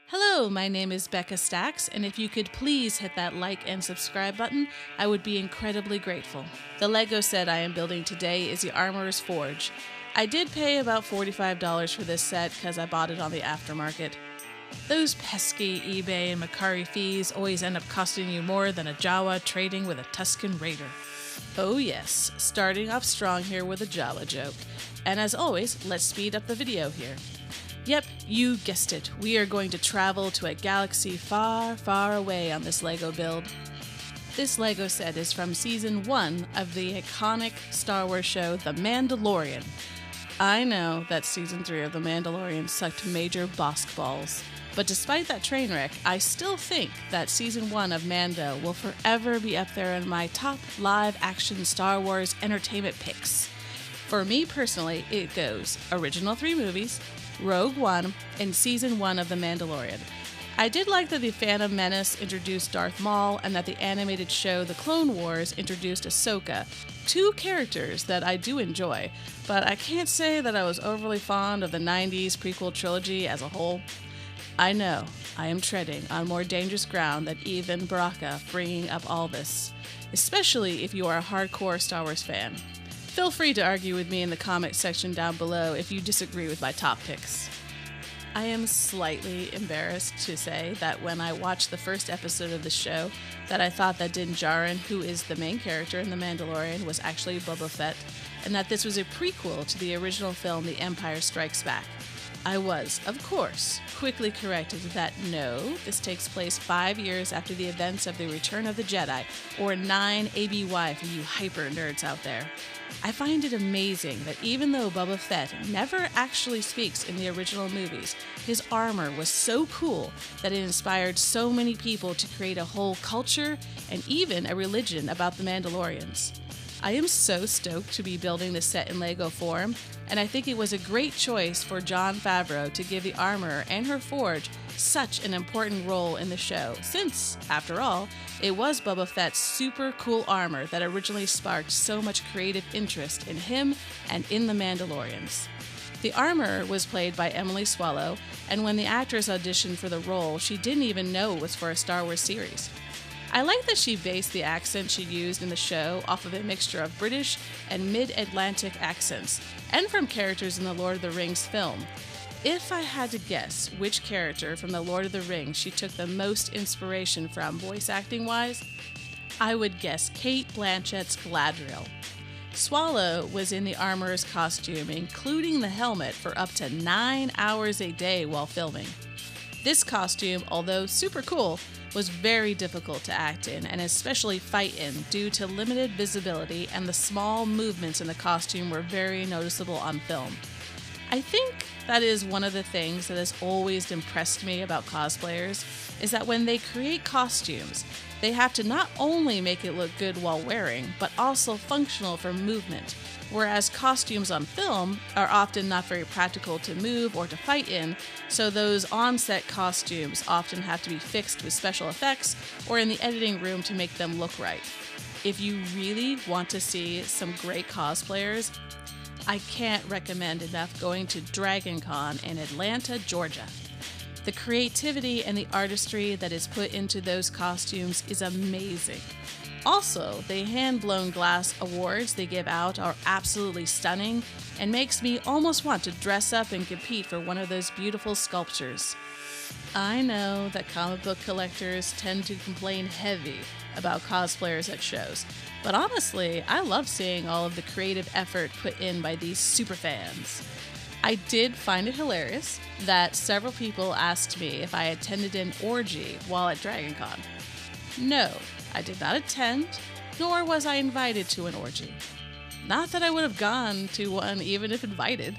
Hello, my name is Becca Stacks, and if you could please hit that like and subscribe button, I would be incredibly grateful. The Lego set I am building today is the Armorer's Forge. I did pay about $45 for this set because I bought it on the aftermarket. Those pesky eBay and Macari fees always end up costing you more than a Jawa trading with a Tusken Raider. Oh yes, starting off strong here with a Jawa joke. And as always, let's speed up the video here. Yep, you guessed it. We are going to travel to a galaxy far, far away on this Lego build. This Lego set is from Season 1 of the iconic Star Wars show The Mandalorian. I know that Season 3 of The Mandalorian sucked major bosk balls, but despite that train wreck, I still think that Season 1 of Mando will forever be up there in my top live-action Star Wars entertainment picks. For me personally, it goes original 3 movies, Rogue One, and Season 1 of The Mandalorian. I did like that The Phantom Menace introduced Darth Maul and that the animated show The Clone Wars introduced Ahsoka, 2 characters that I do enjoy, but I can't say that I was overly fond of the 90s prequel trilogy as a whole. I know, I am treading on more dangerous ground than even Baraka bringing up all this, especially if you are a hardcore Star Wars fan. Feel free to argue with me in the comment section down below if you disagree with my top picks. I am slightly embarrassed to say that when I watched the first episode of the show, that I thought that Din Djarin, who is the main character in The Mandalorian, was actually Boba Fett, and that this was a prequel to the original film The Empire Strikes Back. I was, of course, quickly corrected that no, this takes place 5 years after the events of The Return of the Jedi, or 9 ABY for you hyper nerds out there. I find it amazing that even though Boba Fett never actually speaks in the original movies, his armor was so cool that it inspired so many people to create a whole culture and even a religion about the Mandalorians. I am so stoked to be building this set in Lego form, and I think it was a great choice for Jon Favreau to give the Armorer and her forge such an important role in the show, since, after all, it was Boba Fett's super cool armor that originally sparked so much creative interest in him and in the Mandalorians. The Armorer was played by Emily Swallow, and when the actress auditioned for the role, she didn't even know it was for a Star Wars series. I like that she based the accent she used in the show off of a mixture of British and mid-Atlantic accents, and from characters in the Lord of the Rings film. If I had to guess which character from the Lord of the Rings she took the most inspiration from voice acting-wise, I would guess Cate Blanchett's Galadriel. Swallow was in the Armorer's costume, including the helmet, for up to 9 hours a day while filming. This costume, although super cool, was very difficult to act in and especially fight in due to limited visibility, and the small movements in the costume were very noticeable on film. I think that is one of the things that has always impressed me about cosplayers, is that when they create costumes, they have to not only make it look good while wearing, but also functional for movement, whereas costumes on film are often not very practical to move or to fight in, so those on-set costumes often have to be fixed with special effects or in the editing room to make them look right. If you really want to see some great cosplayers, I can't recommend enough going to Dragon Con in Atlanta, Georgia. The creativity and the artistry that is put into those costumes is amazing. Also, the hand-blown glass awards they give out are absolutely stunning and makes me almost want to dress up and compete for one of those beautiful sculptures. I know that comic book collectors tend to complain heavy about cosplayers at shows, but honestly, I love seeing all of the creative effort put in by these superfans. I did find it hilarious that several people asked me if I attended an orgy while at Dragon Con. No, I did not attend, nor was I invited to an orgy. Not that I would have gone to one even if invited.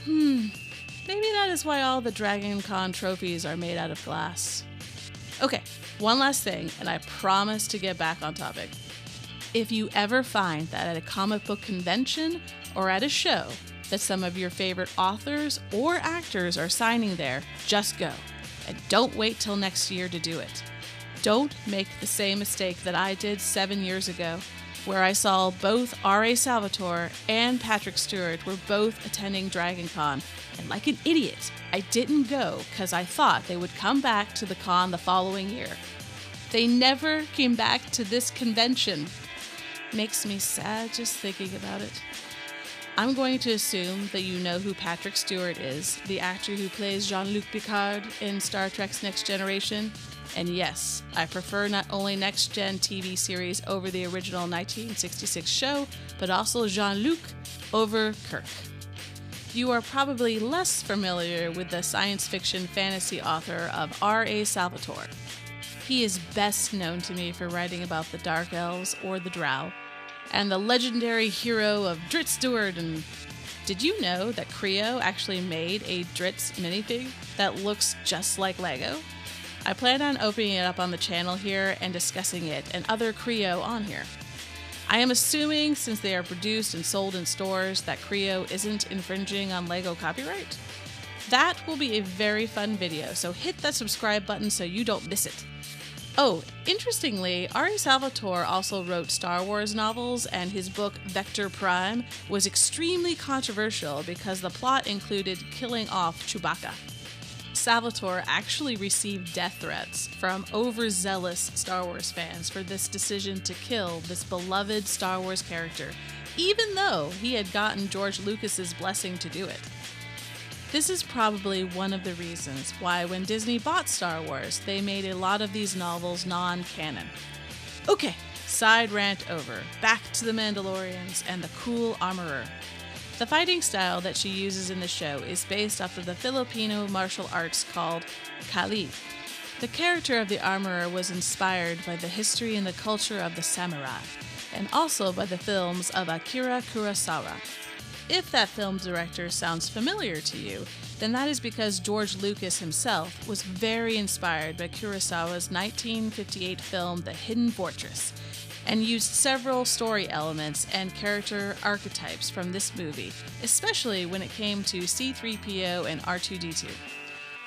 Maybe that is why all the Dragon Con trophies are made out of glass. Okay, one last thing, and I promise to get back on topic. If you ever find that at a comic book convention or at a show that some of your favorite authors or actors are signing there, just go, and don't wait till next year to do it. Don't make the same mistake that I did 7 years ago. where I saw both R.A. Salvatore and Patrick Stewart were both attending Dragon Con, and like an idiot, I didn't go because I thought they would come back to the con the following year. They never came back to this convention. Makes me sad just thinking about it. I'm going to assume that you know who Patrick Stewart is, the actor who plays Jean-Luc Picard in Star Trek's Next Generation. And yes, I prefer not only Next Gen TV series over the original 1966 show, but also Jean-Luc over Kirk. You are probably less familiar with the science fiction fantasy author of R.A. Salvatore. He is best known to me for writing about the Dark Elves or the Drow, and the legendary hero of Dritz Stewart. And did you know that Creo actually made a Dritz minifig that looks just like Lego? I plan on opening it up on the channel here and discussing it and other Creo on here. I am assuming, since they are produced and sold in stores, that Creo isn't infringing on Lego copyright. That will be a very fun video, so hit that subscribe button so you don't miss it. Oh, interestingly, R.A. Salvatore also wrote Star Wars novels, and his book Vector Prime was extremely controversial because the plot included killing off Chewbacca. Salvatore actually received death threats from overzealous Star Wars fans for this decision to kill this beloved Star Wars character, even though he had gotten George Lucas's blessing to do it. This is probably one of the reasons why when Disney bought Star Wars, they made a lot of these novels non-canon. Okay, side rant over. Back to the Mandalorians and the cool armorer. The fighting style that she uses in the show is based off of the Filipino martial arts called Kali. The character of the armorer was inspired by the history and the culture of the samurai, and also by the films of Akira Kurosawa. If that film director sounds familiar to you, then that is because George Lucas himself was very inspired by Kurosawa's 1958 film The Hidden Fortress, and used several story elements and character archetypes from this movie, especially when it came to C-3PO and R2-D2.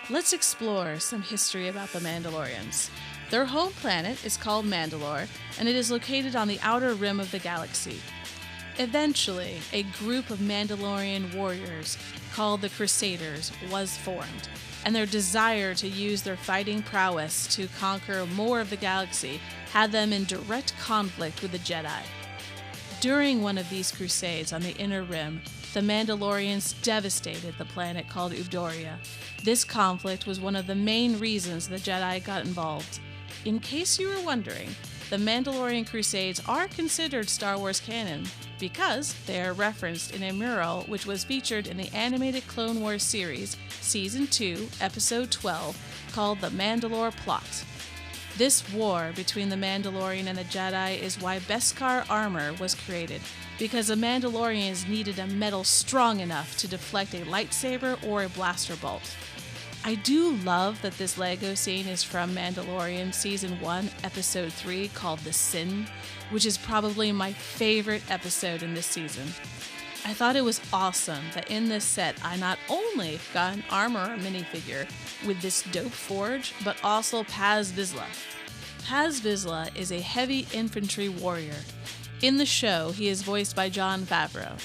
Let's explore some history about the Mandalorians. Their home planet is called Mandalore, and it is located on the outer rim of the galaxy. Eventually, a group of Mandalorian warriors called the Crusaders was formed, and their desire to use their fighting prowess to conquer more of the galaxy had them in direct conflict with the Jedi. During one of these crusades on the Inner Rim, the Mandalorians devastated the planet called Ubdoria. This conflict was one of the main reasons the Jedi got involved. In case you were wondering, the Mandalorian Crusades are considered Star Wars canon because they are referenced in a mural which was featured in the animated Clone Wars series, Season 2, Episode 12, called The Mandalore Plot. This war between the Mandalorian and the Jedi is why Beskar armor was created, because the Mandalorians needed a metal strong enough to deflect a lightsaber or a blaster bolt. I do love that this Lego scene is from Mandalorian Season 1, Episode 3, called The Sin, which is probably my favorite episode in this season. I thought it was awesome that in this set I not only got an armor minifigure with this dope forge, but also Paz Vizsla. Paz Vizsla is a heavy infantry warrior. In the show, he is voiced by Jon Favreau.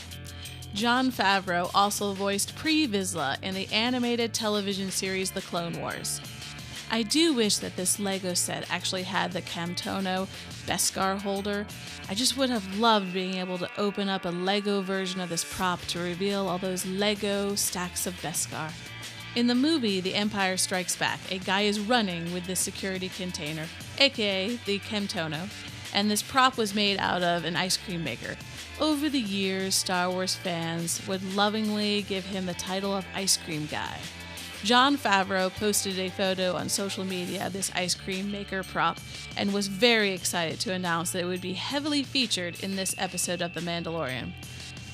Jon Favreau also voiced Pre Vizsla in the animated television series The Clone Wars. I do wish that this Lego set actually had the Camtono Beskar holder. I just would have loved being able to open up a Lego version of this prop to reveal all those Lego stacks of Beskar. In the movie The Empire Strikes Back, a guy is running with this security container, aka the Camtono, and this prop was made out of an ice cream maker. Over the years, Star Wars fans would lovingly give him the title of Ice Cream Guy. Jon Favreau posted a photo on social media of this ice cream maker prop and was very excited to announce that it would be heavily featured in this episode of The Mandalorian.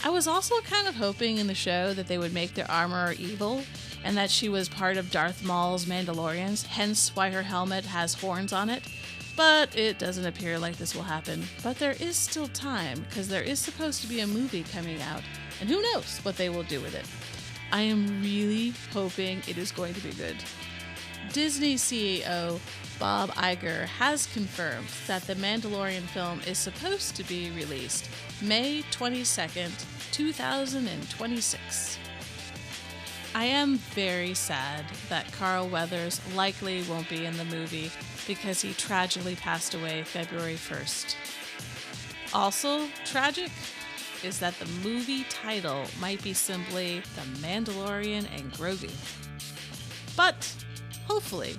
I was also kind of hoping in the show that they would make their armor evil and that she was part of Darth Maul's Mandalorians, hence why her helmet has horns on it. But it doesn't appear like this will happen. But there is still time, because there is supposed to be a movie coming out, and who knows what they will do with it. I am really hoping it is going to be good. Disney CEO Bob Iger has confirmed that the Mandalorian film is supposed to be released May 22nd, 2026. I am very sad that Carl Weathers likely won't be in the movie because he tragically passed away February 1st. Also tragic is that the movie title might be simply The Mandalorian and Grogu. But hopefully,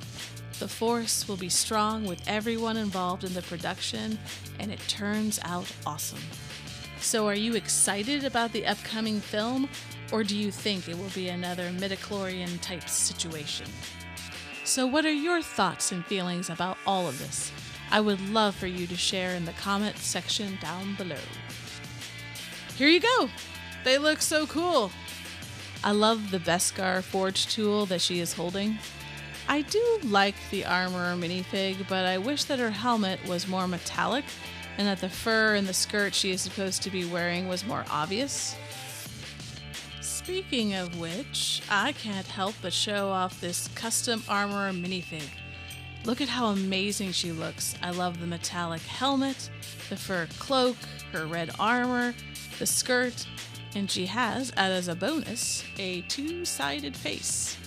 the Force will be strong with everyone involved in the production and it turns out awesome. So are you excited about the upcoming film, or do you think it will be another midichlorian type situation? So what are your thoughts and feelings about all of this? I would love for you to share in the comments section down below. Here you go! They look so cool! I love the Beskar forge tool that she is holding. I do like the armor minifig, but I wish that her helmet was more metallic and that the fur and the skirt she is supposed to be wearing was more obvious. Speaking of which, I can't help but show off this custom armor minifig. Look at how amazing she looks. I love the metallic helmet, the fur cloak, her red armor, the skirt, and she has, as a bonus, a two-sided face.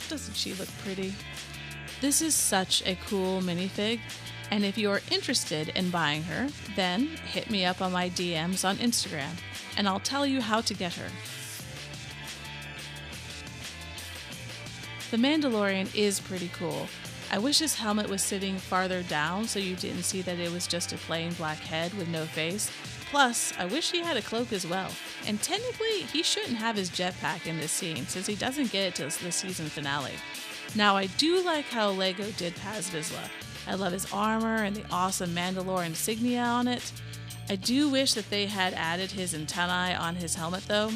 Doesn't she look pretty? This is such a cool minifig, and if you're interested in buying her, then hit me up on my DMs on Instagram, and I'll tell you how to get her. The Mandalorian is pretty cool. I wish his helmet was sitting farther down so you didn't see that it was just a plain black head with no face. Plus, I wish he had a cloak as well. And technically, he shouldn't have his jetpack in this scene since he doesn't get it till the season finale. Now, I do like how LEGO did Paz Vizsla. I love his armor and the awesome Mandalorian insignia on it. I do wish that they had added his antennae on his helmet though.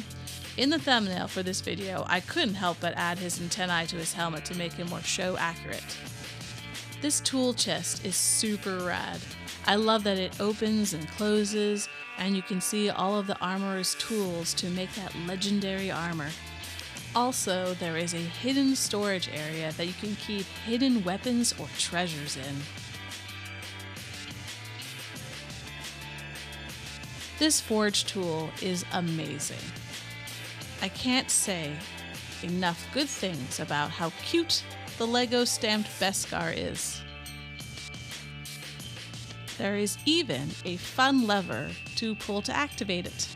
In the thumbnail for this video, I couldn't help but add his antennae to his helmet to make him more show accurate. This tool chest is super rad. I love that it opens and closes, and you can see all of the armorer's tools to make that legendary armor. Also, there is a hidden storage area that you can keep hidden weapons or treasures in. This forge tool is amazing. I can't say enough good things about how cute the LEGO stamped Beskar is. There is even a fun lever to pull to activate it.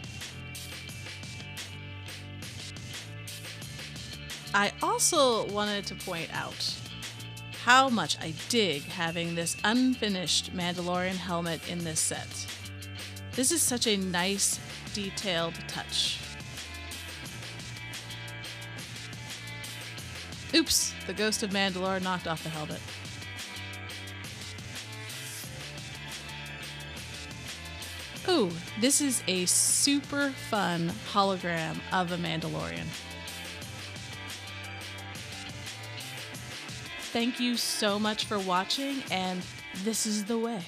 I also wanted to point out how much I dig having this unfinished Mandalorian helmet in this set. This is such a nice, detailed touch. Oops, the ghost of Mandalore knocked off the helmet. Ooh, this is a super fun hologram of a Mandalorian. Thank you so much for watching, and this is the way.